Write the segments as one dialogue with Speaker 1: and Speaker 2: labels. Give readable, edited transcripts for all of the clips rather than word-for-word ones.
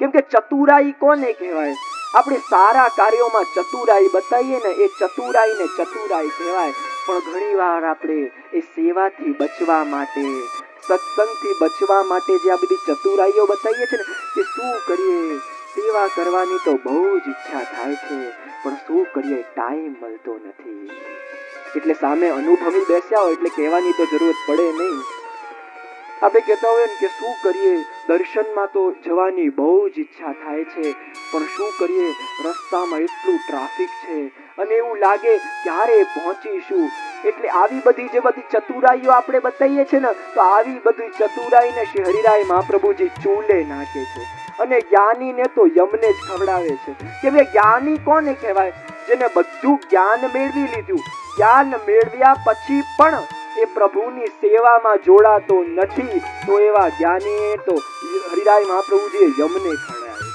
Speaker 1: કેમ કે ચતુરાઈ કોને કહેવાય? આપણે સારા કાર્યોમાં ચતુરાઈ બતાવીએ ને, એ ચતુરાઈને ચતુરાઈ કહેવાય. પણ ઘણી વાર આપણે એ સેવાથી બચવા માટે, સત્સંગથી બચવા માટે જે આ બધી ચતુરાઈઓ બતાવીએ છીએ ને, કે શું કરીએ, સેવા કરવાની તો બહુ જ ઈચ્છા થાય છે, પણ શું કરીએ, ટાઈમ મળતો નથી. એટલે સામે અનુભવી બેસ્યા હોય એટલે કહેવાની તો જરૂરત પડે નહીં. આપણે કહેતા હોય ને કે શું કરીએ, દર્શનમાં તો જવાની બહુ જ ઈચ્છા થાય છે, પણ શું કરીએ, રસ્તામાં એટલું ટ્રાફિક છે અને એવું લાગે ક્યારે પહોંચીશું. એટલે આવી બધી જે બધી ચતુરાઈઓ આપણે બતાવીએ છીએ ને, તો આવી બધી ચતુરાઈને શ્રી હરિરાય મહાપ્રભુજી ચૂલે નાખે છે અને જ્ઞાનીને તો યમને જ ખવડાવે છે. કે ભાઈ જ્ઞાની કોને કહેવાય? જેને બધું જ્ઞાન મેળવી લીધું, જ્ઞાન મેળવ્યા પછી પણ એ પ્રભુની સેવામાં જોડાતો નથી, તો એવા જ્ઞાનીએ તો હરિરાય મહાપ્રભુજીએ યમને ખવડાવે.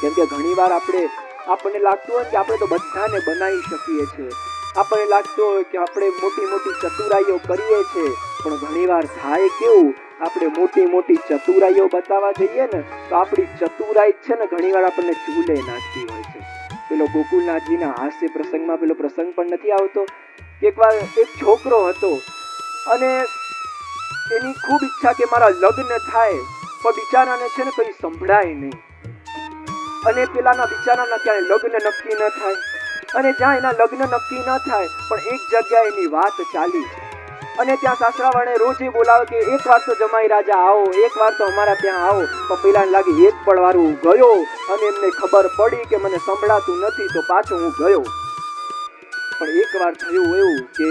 Speaker 1: કેમ કે ઘણી વાર આપણને લાગતું હોય કે આપણે તો બધાને બનાવી શકીએ છીએ, આપણને લાગતું હોય કે આપણે મોટી મોટી ચતુરાઈઓ કરીએ છીએ, પણ ઘણી વાર થાય કેવું, આપણે મોટી મોટી ચતુરાઈઓ બતાવવા જઈએ ને, તો આપણી ચતુરાઈ છે ને ઘણી વાર આપણને ચૂલે નાખતી હોય છે. પેલો ગોકુલનાથજીના હાસ્ય પ્રસંગમાં પેલો પ્રસંગ પણ નથી આવતો કે એકવાર એક છોકરો હતો અને એની ખૂબ ઈચ્છા કે મારા લગ્ન થાય, પણ બિચારાને છે ને કઈ સંભળાય નહીં અને પેલાના બિચારાના ક્યાંય લગ્ન નક્કી ન થાય. અને જ્યાં એના લગ્ન નક્કી ન થાય, પણ એક જગ્યાએ એની વાત ચાલી અને ત્યાં સાસરાવાળાએ રોજે બોલાવે કે એક વાર તો જમાઈ રાજા આવો, એક વાર તો અમારા ત્યાં આવો. તો પેલાને લાગે એક પણ વાર હું ગયો અને એમને ખબર પડી કે મને સંભળાતું નથી, તો પાછો હું ગયો. પણ એક વાર થયું એવું કે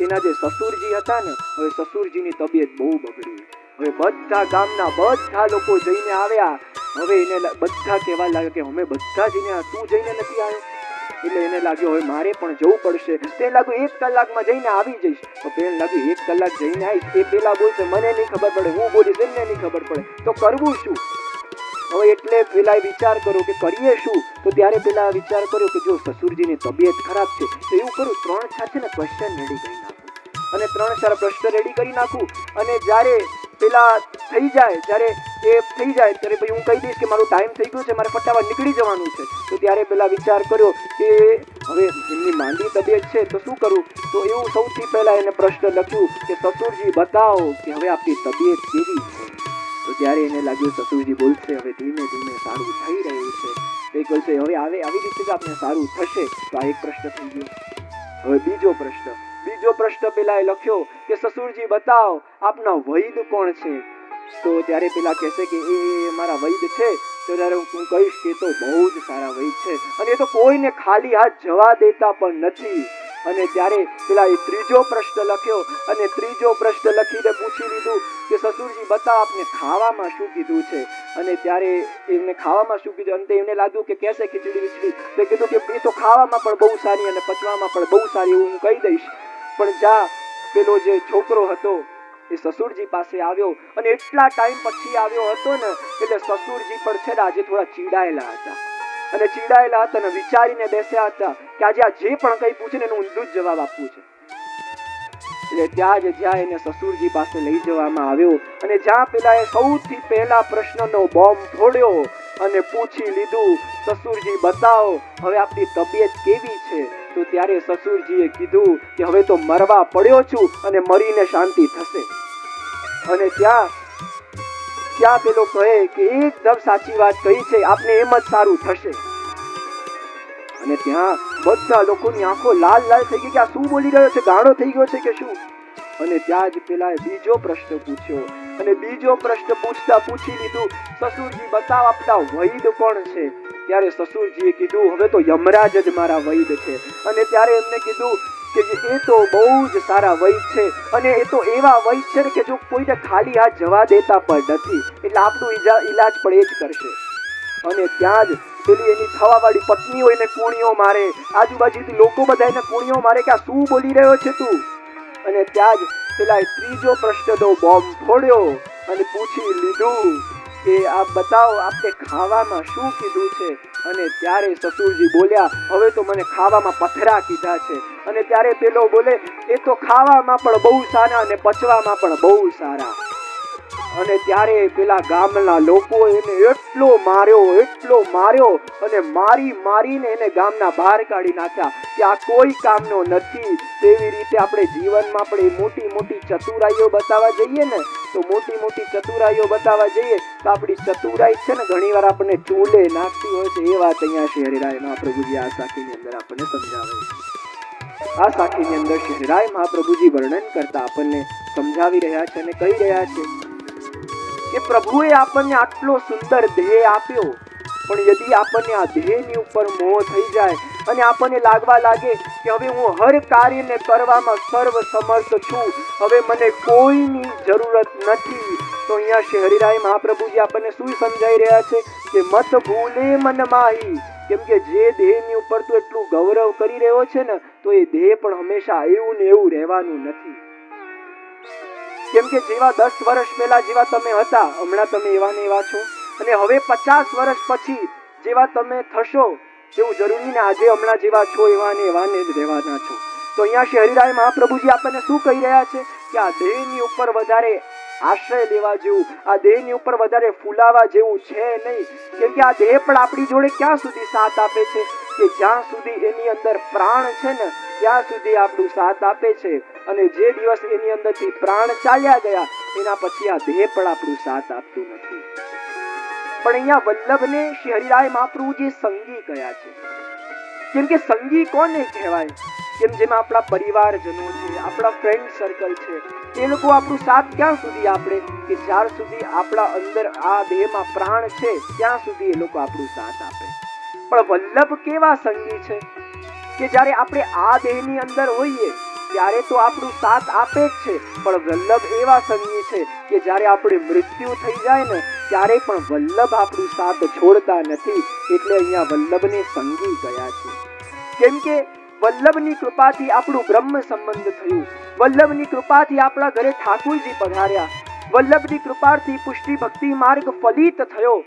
Speaker 1: એના જે સસુરજી હતા ને, હવે સસુરજીની તબિયત બહુ બગડી. હવે બધા ગામના બધા લોકો જઈને આવ્યા. હવે એને બધા કહેવા લાગ્યા કે અમે બધા જઈને, તું જઈને નથી આવ્યો? એટલે એને લાગ્યું હવે મારે પણ જવું પડશે. તેને લાગ્યું 1 કલાકમાં જઈને આવી જઈશ. તો પેલા લાગ્યું 1 કલાક જઈને આવીશ, એ પેલા બોલશે મને નહીં ખબર પડે, હું બોલીશ એમને નહીં ખબર પડે, તો કરવું શું? હવે એટલે પેલા વિચાર કરો કે કરીએ શું? તો ત્યારે પેલા વિચાર કર્યો કે જો સસુરજીની તબિયત ખરાબ છે, તો એવું કરું 3-4 છે ને ક્વેશ્ચન રેડી કરી નાખું અને 3-4 પ્રશ્ન રેડી કરી નાખું અને જ્યારે પેલા થઈ જાય, જ્યારે એ થઈ જાય ત્યારે ભાઈ હું કહી દઈશ કે મારો ટાઈમ થઈ ગયો છે, મારે ફટાફટ નીકળી જવાનું છે. તો ત્યારે પેલા વિચાર કર્યો કે હવે એમની માંદી તબિયત છે તો શું કરું? તો એવું સૌથી પહેલા એને પ્રશ્ન લખ્યું કે સસુરજી બતાવો કે હવે આપની તબિયત કેવી છે. તો ત્યારે એને લાગ્યું સસુરજી બોલશે હવે ધીમે ધીમે સારું થઈ રહ્યું છે. તો એ બોલશે હવે આવી રીતે જ આપણે સારું થશે. તો આ એક પ્રશ્ન થઈ ગયો. હવે બીજો પ્રશ્ન પેલા એ લખ્યો કે સસુરજી બતાવો આપના વૈદ કોણ છે. તો ત્યારે પેલા કહેશે કે એ મારા વૈદ છે. તો ત્યારે હું કહીશ કે તો બહુ જ સારા વૈદ છે અને એ તો કોઈને ખાલી હાથ જવા દેતા પણ નથી. અને ત્યારે પેલા એ ત્રીજો પ્રશ્ન લખ્યો અને ત્રીજો પ્રશ્ન લખીને પૂછી લીધું કે સસુરજી બતાવો આપને ખાવામાં શું કીધું છે. અને ત્યારે એમને ખાવામાં શું કીધું, અંતે એમને લાગ્યું કે કહેશે ખીચડી વિચડી, તો કીધું કે એ તો ખાવામાં પણ બહુ સારી અને પચવામાં પણ બહુ સારી, એવું હું કહી દઈશ. પણ જા પેલો જે છોકરો હતો એ સસુરજી પાસે આવ્યો અને એટલા ટાઈમ પછી આવ્યો હતો ને, એટલે સસુરજી પણ છે ને આજે થોડા ચીડાયેલા હતા અને વિચારીને બેસ્યા હતા કે આજે આ જે પણ કઈ પૂછે ને એનું ઊંધું જ જવાબ આપવું છે. એટલે ત્યાં જ જ્યાં એને સસુરજી પાસે લઈ જવામાં આવ્યો અને જ્યાં પેલા એ સૌથી પહેલા પ્રશ્નનો બોમ્બ ફોડ્યો અને પૂછી લીધું સસુરજી બતાવો હવે આપની તબિયત કેવી છે. તો ત્યારે સસુરજીએ કીધું કે હવે તો મરવા પડ્યો છું અને મરીને શાંતિ થશે. અને ત્યાં પેલો કહે કે એકદમ સાચી વાત કહી છે, આપને એમ જ સારું થશે. અને ત્યાં બધા લોકોની આંખો લાલ થઈ ગઈ કે આ શું બોલી રહ્યો છે, ગાળો થઈ ગયો છે કે શું. અને ત્યાં જ પેલા બીજો પ્રશ્ન પૂછ્યો અને બીજો પ્રશ્ન પૂછી લીધું સસુરજી બતાવ આપના વૈદ કોણ છે. ત્યારે સસુરજીએ કીધું હવે તો યમરાજ જ મારા વૈદ છે. અને ત્યારે એમને કીધું કે એ તો બહુ જ સારા વૈદ છે અને એ તો એવા વૈદ છે કે જો કોઈને ખાલી હાથ જવા દેતા પણ નથી, એટલે આપણું ઈલાજ પણ એ જ કરશે. અને ત્યાં જ પેલી એની થવાવાળી પત્નીઓ એને કૂણીઓ મારે, આજુબાજુથી લોકો બધા એને કૂણીઓ મારે કે આ શું બોલી રહ્યો છે તું. અને ત્યાં જ પેલા ત્રીજો પ્રશ્નનો બોમ્બ ફોડ્યો અને પૂછી લીધું કે આપ બતાવો આપને ખાવામાં શું કીધું છે. અને ત્યારે સસુરજી બોલ્યા હવે તો મને ખાવામાં પથરા કીધા છે. અને ત્યારે પેલો બોલે એ તો ખાવામાં પણ બહુ સારા અને પચવામાં પણ બહુ સારા. અને ત્યારે પેલા ગામના લોકો એને એટલો માર્યો અને મારીને એને ગામના બહાર કાઢી નાખ્યા કે આ કોઈ કામનો નથી. તેવી રીતે આપણે જીવનમાં આપણે મોટી ચતુરાઈઓ બતાવવા જઈએ ને, તો મોટી ચતુરાઈઓ બતાવવા જઈએ તો આપણી ચતુરાઈ છે ને ઘણીવાર આપણને ચૂલે નાખતી હોય છે. એ વાત અહીંયા શ્રી હરિરાય મહાપ્રભુજી આ સાખીની અંદર આપણને સમજાવે છે. આ સાખીની અંદર શ્રી હરિરાય મહાપ્રભુજી વર્ણન કરતા આપણને સમજાવી રહ્યા છે અને કહી રહ્યા છે કે પ્રભુએ આપણને આટલો સુંદર દેહ આપ્યો, પણ યદિ આપણને આ દેહની ઉપર મોહ થઈ જાય અને આપણને લાગવા લાગે કે હવે હું હર કાર્યને કરવામાં સર્વ સમર્થ છું, હવે મને કોઈની જરૂરત નથી, તો અહીંયા શ્રી હરિરાય મહાપ્રભુજી આપણને શું સમજાઈ રહ્યા છે કે મત ભૂલે મન માહી. કેમ કે જે દેહની ઉપર તું એટલું ગૌરવ કરી રહ્યો છે ને, તો એ દેહ પણ હંમેશા એવું ને એવું રહેવાનું નથી. કેમ કે જેવા 10 વર્ષ પહેલા જેવા તમે હતા, હમણાં તમે એવા ને એવા છો, અને હવે 50 વર્ષ પછી જેવા તમે થશો એવું જરૂરી ને આજે હમણાં જેવા છો એવા ને જ રહેવાના છો. તો અહીંયા શ્રી હરિરાય મહાપ્રભુજી આપણને શું કહી રહ્યા છે કે આ દેહની ઉપર વધારે આશ્રય લેવા જેવું, આ દેહની ઉપર વધારે ફૂલાવા જેવું છે નહીં. કેમ કે આ દેહ પણ આપણી જોડે ક્યાં સુધી સાથ આપે છે કે જ્યાં સુધી એની અંદર પ્રાણ છે ને ત્યાં સુધી આપણું સાથ આપે છે, અને જે દિવસ એની અંદરથી પ્રાણ ચાલ્યા ગયા એના પછી આ દેહ પણ આપણું સાથ આપતું નથી. પણ અહીંયા વલ્લભને શ્રી હરિરાય મહાપ્રભુજી સંગી કયા છે. કેમ કે સંગી કોને કહેવાય? કેમ જેમાં આપણા પરિવારજનો છે, આપણા ફ્રેન્ડ સર્કલ છે, એ લોકો આપણું સાથ ક્યાં સુધી આપે કે જ્યાર સુધી આપણા અંદર આ દેહમાં પ્રાણ છે ત્યાં સુધી એ લોકો આપણું સાથ આપે. પણ વલ્લભ કેવા સંગી છે કે જ્યારે આપણે આ દેહની અંદર હોઈએ ત્યારે તો આપણું સાથ આપે જ છે, પણ વલ્લભ એવા સંગી છે કે જ્યારે આપણે મૃત્યુ થઈ જાય ને ત્યારે પણ વલ્લભ આપણું સાથ છોડતા નથી. એટલે અહીંયા વલ્લભને સંગી કયા છે. કેમ કે વલ્લભની કૃપાથી આપણું બ્રહ્મ સંબંધ થયું, વલ્લભની કૃપાથી આપણા ઘરે ઠાકુરજી પધાર્યા, વલ્લભની કૃપાથી પુષ્ટિ ભક્તિ માર્ગ ફલિત થયો.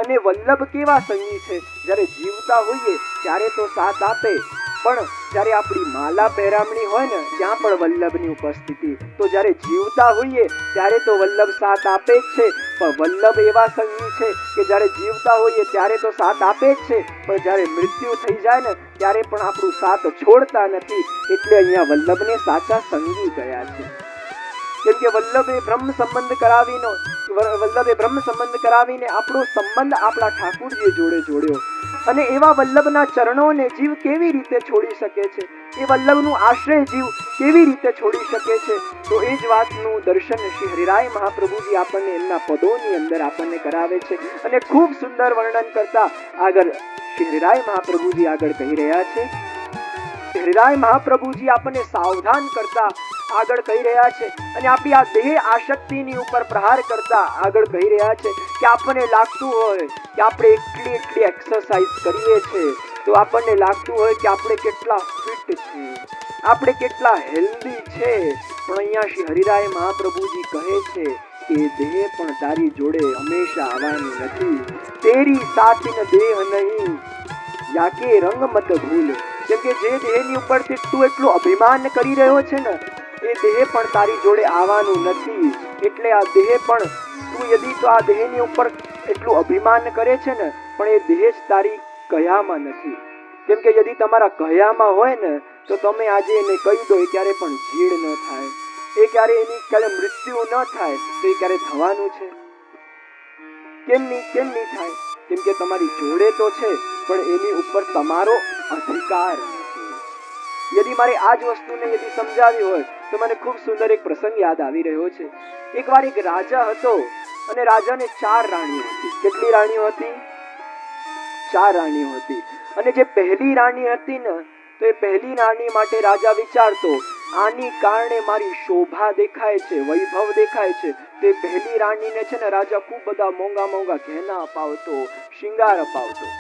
Speaker 1: અને વલ્લભ કેવા સંગી છે, જ્યારે જીવતા હોઈએ ત્યારે તો સાથ આપે, પણ જ્યારે આપણી માલા પહેરામણી હોય ને ત્યાં પણ વલ્લભની ઉપસ્થિતિ, તો જ્યારે જીવતા હોઈએ ત્યારે તો વલ્લભ સાથ આપે જ છે. પણ વલ્લભ એવા સંગી છે કે જ્યારે જીવતા હોઈએ ત્યારે તો સાથ આપે જ છે, પણ જ્યારે મૃત્યુ થઈ જાય ને ત્યારે પણ આપણું સાથ છોડતા નથી. એટલે અહીંયા વલ્લભને સાચા સંગી કયા છે. કેમ કે વલ્લભે બ્રહ્મ સંબંધ કરાવીને આપણો સંબંધ આપણા ઠાકુરજી જોડે જોડ્યો, અને એવા વલ્લભના ચરણોને જીવ કેવી રીતે છોડી શકે છે, એ વલ્લભનું આશ્રય જીવ કેવી રીતે છોડી શકે છે. તો એ જ વાતનું દર્શન શ્રી હરિરાય મહાપ્રભુજી આપણને એમના પદોની અંદર આપણને કરાવે છે. અને ખૂબ સુંદર વર્ણન કરતા આગળ શ્રી હરિરાય મહાપ્રભુજી આગળ કહી રહ્યા છે. હરિરાય મહાપ્રભુજી આપણને સાવધાન કરતા આગળ કહી રહ્યા છે, અને આપણી આ દેહ આશક્તિની ઉપર પ્રહાર કરતા આગળ કહી રહ્યા છે કે આપણને લાગતું હોય કે આપણે એટલી એક્સરસાઇઝ કરીએ છીએ તો આપણને લાગતું હોય કે આપણે કેટલા ફિટ છે, આપણે કેટલા હેલ્ધી છે, પણ અહીંયા શ્રી હરિરાય મહાપ્રભુજી કહે છે કે દેહ પણ તારી જોડે હંમેશા આવવાનું નથી. તેરી સાથિન દેહ નહીં યાકે રંગ મત ભૂલ. કેમ કે જે દેહની ઉપરથી તું એટલું અભિમાન કરી રહ્યો છે ને એ દેહ પણ તારી જોડે આવવાનું નથી. એટલે આ દેહ પણ તું યદિ તો આ દેહની ઉપર એટલું અભિમાન કરે છે ને, પણ એ દેહ જ તારી કયામાં નથી. કેમ કે યદિ તમારા કયામાં હોય ને તો તમે આજે એને કહી દો, એ ક્યારે પણ જીડ ન થાય, એ ક્યારે એની ક્યારે મૃત્યુ ન થાય, તો એ ક્યારે થવાનું છે? કેમ નહીં થાય? કેમ કે તમારી જોડે તો છે પણ એની ઉપર તમારો અધિકાર નથી. યદિ મારે આ જ વસ્તુને યદિ સમજાવી હોય તો મને ખૂબ સુંદર એક પ્રસંગ યાદ આવી રહ્યો છે. એકવાર એક રાજા હતો અને રાજાને 4 રાણીઓ હતી. કેટલી રાણીઓ હતી? 4 રાણીઓ હતી. અને જે પહેલી રાણી હતી ને તો એ પહેલી રાણી માટે રાજા વિચારતો, આની કારણે મારી શોભા દેખાય છે, વૈભવ દેખાય છે, તે પહેલી રાણીને છે ને રાજા ખૂબ બધા મોંઘા ગહેના અપાવતો, શિંગાર અપાવતો.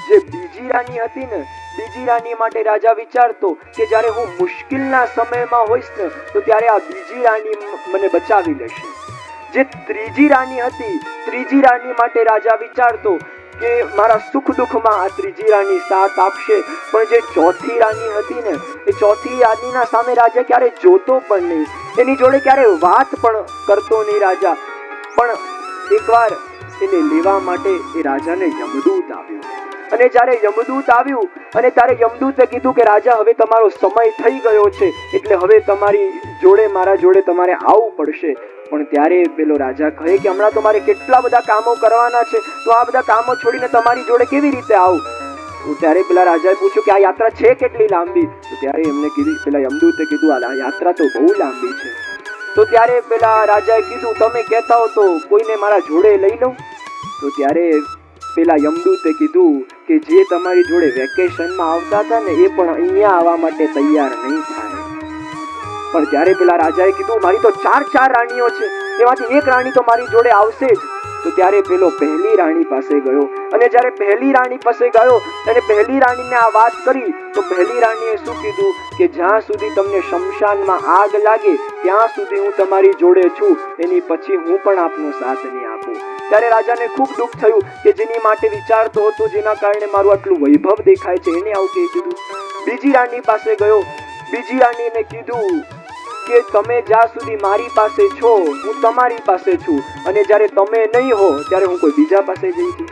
Speaker 1: જે બીજી રાણી હતી ને, બીજી રાણી માટે રાજા વિચારતો કે જ્યારે હું મુશ્કેલના સમયમાં હોઈશ ને તો ત્યારે આ બીજી રાણી મને બચાવી લેશે. જે ત્રીજી રાણી હતી, ત્રીજી રાણી માટે રાજા વિચારતો કે મારા સુખ દુઃખમાં આ ત્રીજી રાણી સાથ આપશે. પણ જે ચોથી રાણી હતી ને એ ચોથી રાણીના સામે રાજા ક્યારે જોતો પણ નહીં, એની જોડે ક્યારે વાત પણ કરતો નહીં રાજા. પણ એકવાર એને લેવા માટે એ રાજાને યમદૂત આવ્યો, અને જ્યારે યમદૂત આવ્યું અને ત્યારે યમદૂતે કીધું કે રાજા, હવે તમારો સમય થઈ ગયો છે, એટલે હવે તમારી જોડે મારા જોડે તમારે આવવું પડશે. પણ ત્યારે પેલો રાજા કહે કે હમણાં તો મારે કેટલા બધા કામો કરવાના છે, તો આ બધા કામો છોડીને તમારી જોડે કેવી રીતે આવું? તો ત્યારે પેલા રાજાએ પૂછ્યું કે આ યાત્રા છે કેટલી લાંબી? તો ત્યારે એમને કીધું, પેલા યમદૂતે કીધું, આ યાત્રા તો બહુ લાંબી છે. તો ત્યારે પેલા રાજાએ કીધું, તમે કહેતા હો તો કોઈને મારા જોડે લઈ લઉં? તો ત્યારે પેલા યમદૂતે કીધું કે જે તમારી જોડે વેકેશનમાં આવતા હતા ને, એ પણ અહીંયા આવવા માટે તૈયાર નહીં થાય. પણ ત્યારે પેલા રાજાએ કીધું, મારી તો ચાર રાણીઓ છે, એમાંથી એક રાણી તો મારી જોડે આવશે જ. તો ત્યારે પેલો પહેલી રાણી પાસે ગયો, અને જ્યારે પહેલી રાણી પાસે ગયો અને પહેલી રાણીને આ વાત કરી, તો પહેલી રાણીએ શું કીધું કે જ્યાં સુધી તમને શમશાનમાં આગ લાગે ત્યાં સુધી હું તમારી જોડે છું, એની પછી હું પણ આપનો સાથ નહીં આપું. ત્યારે રાજાને ખૂબ દુઃખ થયું કે જેની માટે વિચારતો હતો, જેના કારણે મારું આટલું વૈભવ દેખાય છે, એને આવું કહી દીધું. બીજી રાણી પાસે ગયો, બીજી રાણીને કીધું કે તમે જ્યાં સુધી મારી પાસે છો હું તમારી પાસે છું, અને જ્યારે તમે નહીં હો ત્યારે હું કોઈ બીજા પાસે જઈ છું.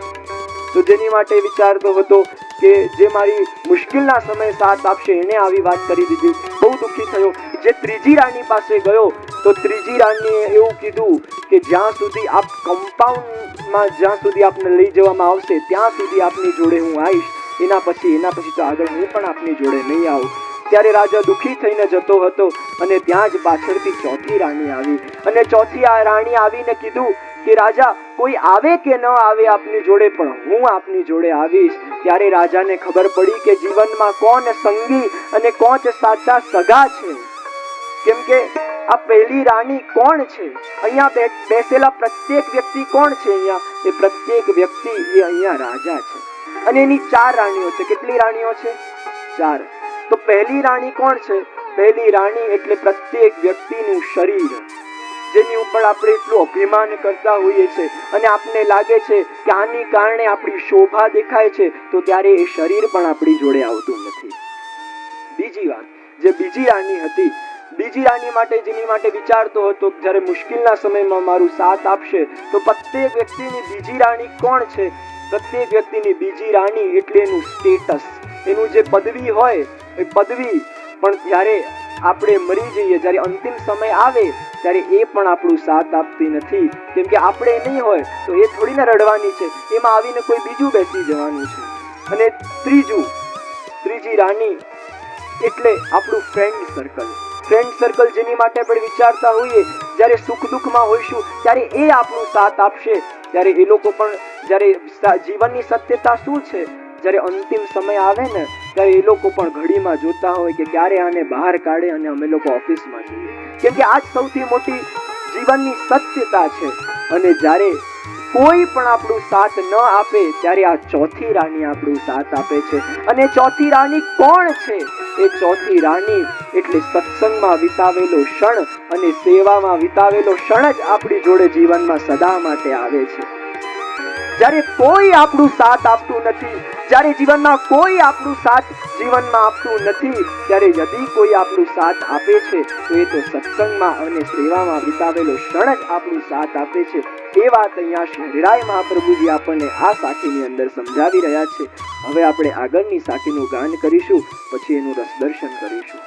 Speaker 1: તો જેની માટે વિચારતો હતો કે જે મારી મુશ્કેલના સમયે સાથ આપશે, એને આવી વાત કરી દીધી. બહુ દુઃખી થયો. જે ત્રીજી રાણી પાસે ગયો, તો ત્રીજી રાણીએ એવું કીધું કે જ્યાં સુધી આપ કમ્પાઉન્ડમાં જ્યાં સુધી આપને લઈ જવામાં આવશે ત્યાં સુધી આપની જોડે હું આવીશ, એના પછી તો આગળ હું પણ આપની જોડે નહીં આવું. ત્યારે રાજા દુઃખી થઈને જતો હતો, અને ત્યાં જ પાછળથી ચોથી રાણી આવી, અને ચોથી આ રાણી આવીને કીધું કે રાજા, કોઈ આવે કે ન આવે આપની જોડે, પણ હું આપની જોડે આવીશ. ત્યારે રાજાને ખબર પડી કે જીવનમાં કોણ સંગી અને કોણ સાચા સગા છે. કેમ કે આ પહેલી રાણી કોણ છે? અહીંયા બેસેલા પ્રત્યેક વ્યક્તિ કોણ છે? અહીંયા એ પ્રત્યેક વ્યક્તિ એ અહીંયા રાજા છે, અને એની 4 રાણીઓ છે. કેટલી રાણીઓ છે? 4. તો પહેલી રાણી કોણ છે? પહેલી રાણી એટલે પ્રત્યેક વ્યક્તિનું શરીર, જેની ઉપર આપણે એટલું અભિમાન કરતા હોઈએ છીએ, અને આપને લાગે છે કે આની કારણે આપણી શોભા દેખાય છે, તો ત્યારે એ શરીર પણ આપણી જોડે આવતું નથી. બીજી વાત, જે બીજી રાણી હતી, બીજી રાણી માટે જેની માટે વિચારતો હતો જ્યારે મુશ્કેલના સમયમાં મારું સાથ આપશે, તો પ્રત્યેક વ્યક્તિની બીજી રાણી કોણ છે? પ્રત્યેક વ્યક્તિની બીજી રાણી એટલે એનું સ્ટેટસ, એનું જે પદવી હોય એ પદવી. પણ જ્યારે આપણે મરી જઈએ, જ્યારે અંતિમ સમય આવે, ત્યારે એ પણ આપણું સાથ આપતી નથી. કેમ કે આપણે નહીં હોય તો એ થોડીને રડવાની છે, એમાં આવીને કોઈ બીજું બેસી જવાનું છે. અને ત્રીજી રાણી એટલે આપણું ફ્રેન્ડ સર્કલ. ફ્રેન્ડ સર્કલ જેની માટે આપણે વિચારતા હોઈએ, જ્યારે સુખ દુઃખમાં હોઈશું ત્યારે એ આપણું સાથ આપશે. ત્યારે એ લોકો પણ, જ્યારે જીવનની સત્યતા શું છે, જ્યારે અંતિમ સમય આવે ને ત્યારે એ લોકો પણ ઘડીમાં જોતા હોય કે ક્યારે આને બહાર કાઢે અને અમે લોકો ઓફિસમાં જઈએ. કેમ કે આ જ સૌથી મોટી જીવનની સત્યતા છે. અને જ્યારે કોઈ પણ આપણું સાથ ન આપે ત્યારે આ ચોથી રાણી આપણું સાથ આપે છે. અને ચોથી રાણી કોણ છે? એ ચોથી રાણી એટલે સત્સંગમાં વિતાવેલો ક્ષણ અને સેવામાં વિતાવેલો ક્ષણ જ આપણી જોડે જીવનમાં સદા માટે આવે છે. જ્યારે કોઈ આપણું સાથ આપતું નથી, જ્યારે જીવનમાં કોઈ આપણું સાથ જીવનમાં આપતું નથી, ત્યારે યદિ કોઈ આપણું સાથ આપે છે તો એ તો સત્સંગમાં અને સેવામાં વિતાવેલો ક્ષણ જ આપણું સાથ આપે છે. એ વાત અહીંયા શ્રી હરિરાય મહાપ્રભુજી આપણને આ સાખીની અંદર સમજાવી રહ્યા છે. હવે આપણે આગળની સાખીનું ગાન કરીશું, પછી એનું રસદર્શન કરીશું.